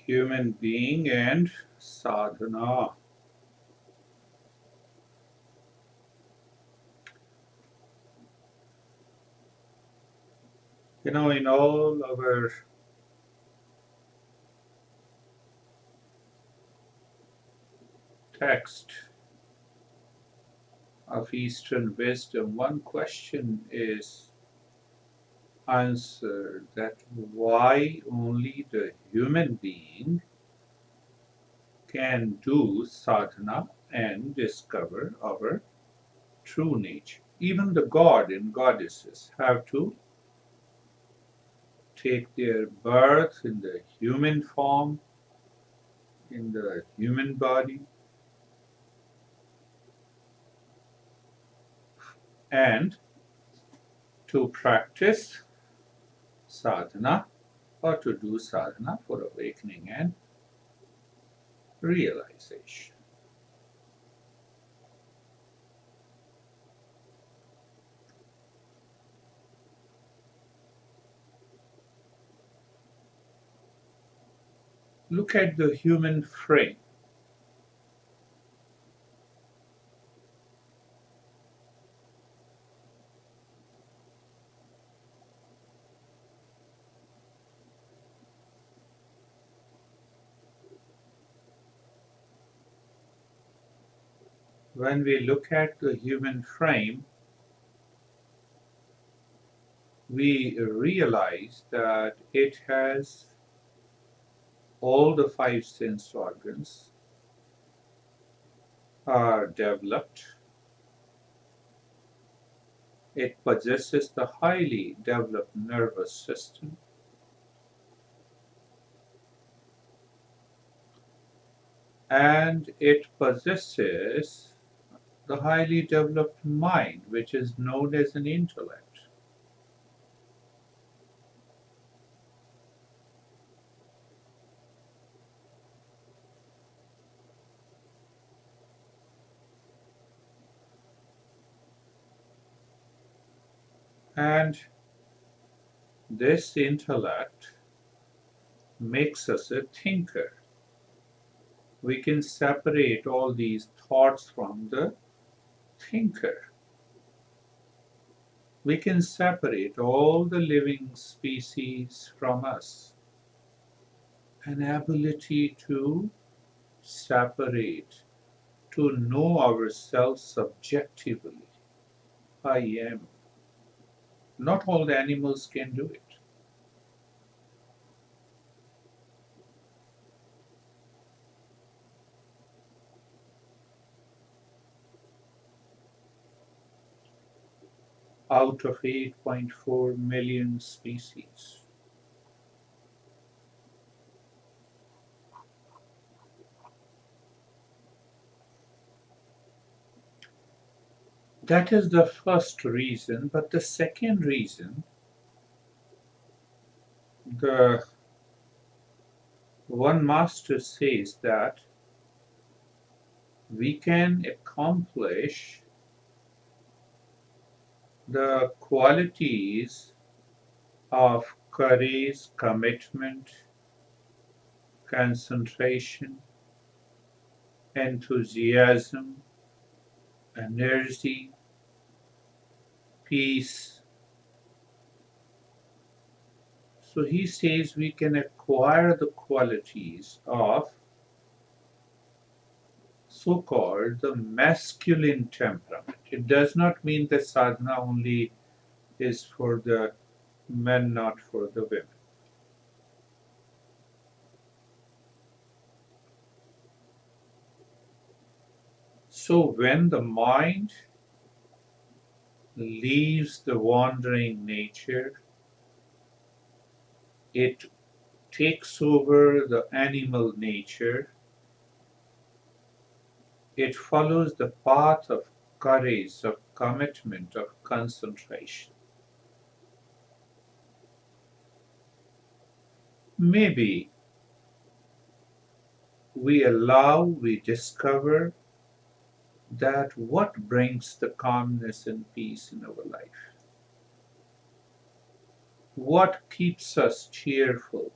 human being and sadhana. In all our text of Eastern wisdom, one question is answered, that why only the human being can do sadhana and discover our true nature. Even the god and goddesses have to take their birth in the human form, in the human body, and to practice sadhana or to do sadhana for awakening and realization. Look at the human frame. When we look at the human frame, we realize that it has all the five sense organs are developed. It possesses the highly developed nervous system, and it possesses the highly developed mind, which is known as an intellect. And this intellect makes us a thinker. We can separate all these thoughts from the thinker. We can separate all the living species from us. An ability to separate, to know ourselves subjectively. I am. Not all the animals can do it. Out of 8.4 million species. That is the first reason, but the second reason, the one master says that we can accomplish the qualities of courage, commitment, concentration, enthusiasm, energy, peace. So he says we can acquire the qualities of so-called the masculine temperament. It does not mean that sadhana only is for the men, not for the women. So when the mind leaves the wandering nature, it takes over the animal nature, it follows the path of courage, of commitment, of concentration. Maybe we discover that what brings the calmness and peace in our life, what keeps us cheerful,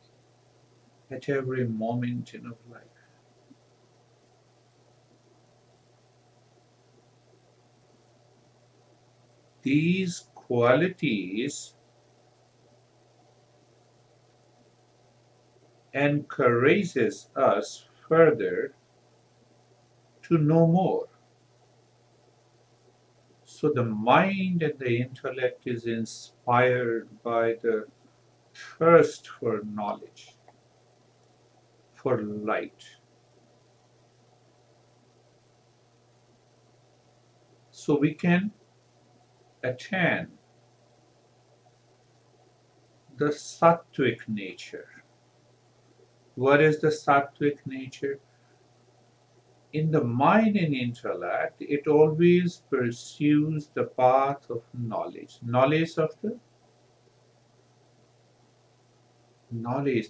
at every moment in our life. These qualities encourages us further to know more. So the mind and the intellect is inspired by the thirst for knowledge, for light. So we can attain the sattvic nature. What is the sattvic nature? In the mind and intellect, it always pursues the path of knowledge. Knowledge,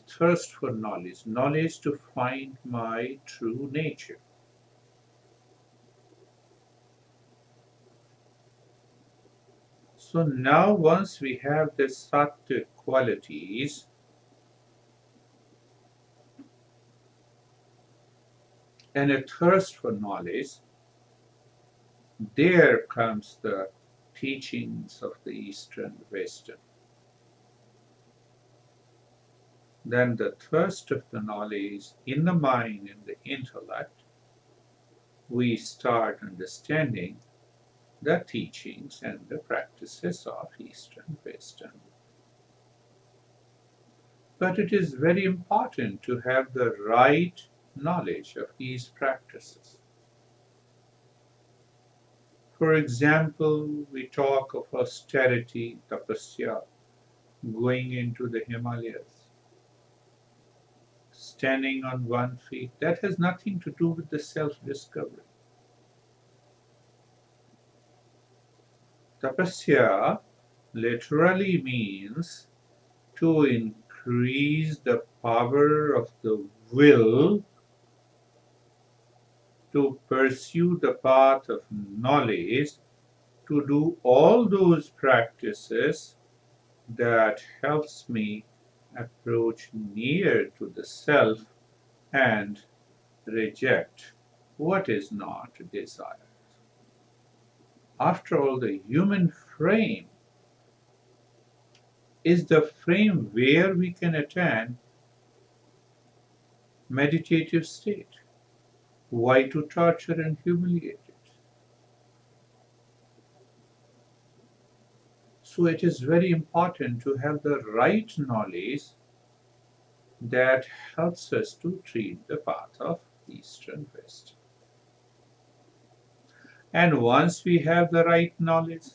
thirst for knowledge, knowledge to find my true nature. So now, once we have the sattvic qualities, and a thirst for knowledge, there comes the teachings of the Eastern Western. Then the thirst of the knowledge in the mind and the intellect, we start understanding the teachings and the practices of Eastern Western. But it is very important to have the right knowledge of these practices. For example, we talk of austerity, tapasya, going into the Himalayas, standing on one feet. That has nothing to do with the self-discovery. Tapasya literally means to increase the power of the will to pursue the path of knowledge, to do all those practices that helps me approach near to the self and reject what is not desired. After all, the human frame is the frame where we can attain meditative state. Why to torture and humiliate it? So it is very important to have the right knowledge that helps us to treat the path of East and West. And once we have the right knowledge,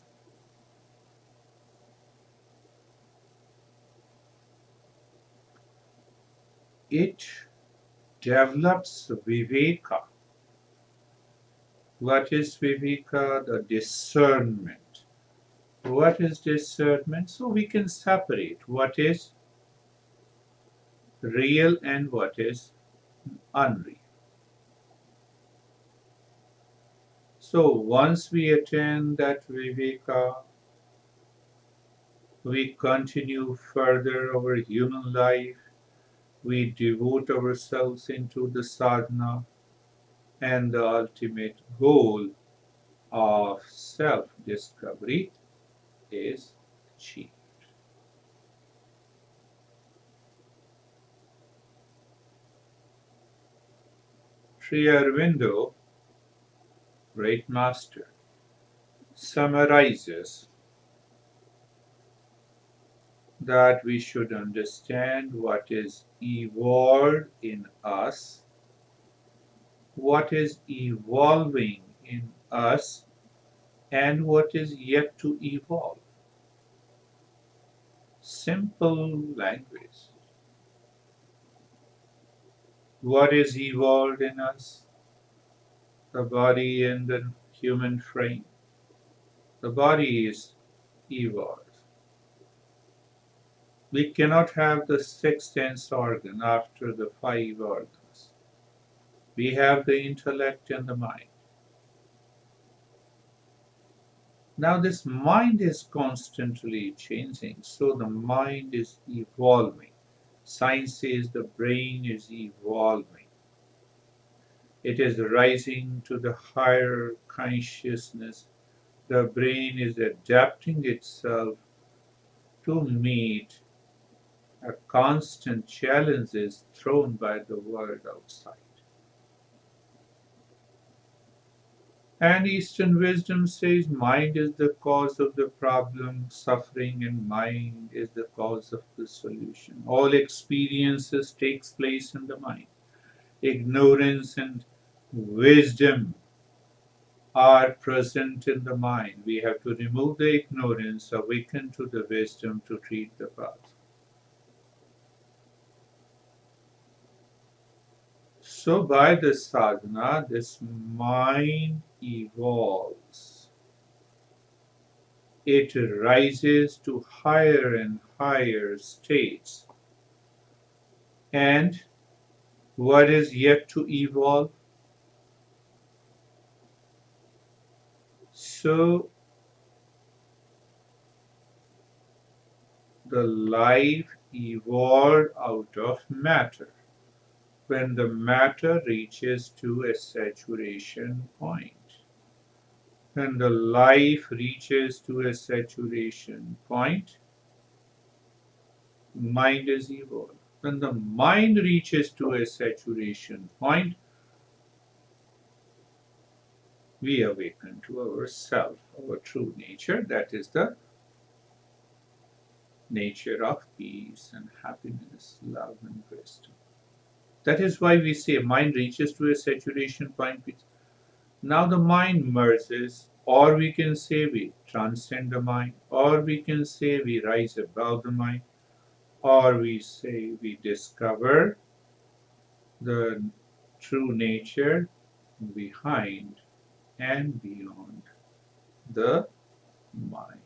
it develops viveka. What is viveka? The discernment. What is discernment? So we can separate what is real and what is unreal. So once we attain that viveka, we continue further our human life, we devote ourselves into the sadhana, and the ultimate goal of self-discovery is achieved. Sri Aurobindo, great master, summarizes that we should understand what is evolved in us, what is evolving in us, and what is yet to evolve. Simple language. What is evolved in us? The body and the human frame. The body is evolved. We cannot have the sixth sense organ after the five organs. We have the intellect and the mind. Now, this mind is constantly changing, so the mind is evolving. Science says the brain is evolving. It is rising to the higher consciousness. The brain is adapting itself to meet a constant challenges thrown by the world outside. And Eastern wisdom says mind is the cause of the problem, suffering, and mind is the cause of the solution. All experiences takes place in the mind. Ignorance and wisdom are present in the mind. We have to remove the ignorance, awaken to the wisdom to treat the path. So by the sadhana, this mind evolves. It rises to higher and higher states. And what is yet to evolve? So the life evolved out of matter. When the matter reaches to a saturation point, when the life reaches to a saturation point, mind is evolved. When the mind reaches to a saturation point, we awaken to ourself, our true nature, that is the nature of peace and happiness, love and wisdom. That is why we say mind reaches to a saturation point. Now the mind merges, or we can say we transcend the mind, or we can say we rise above the mind, or we say we discover the true nature behind and beyond the mind.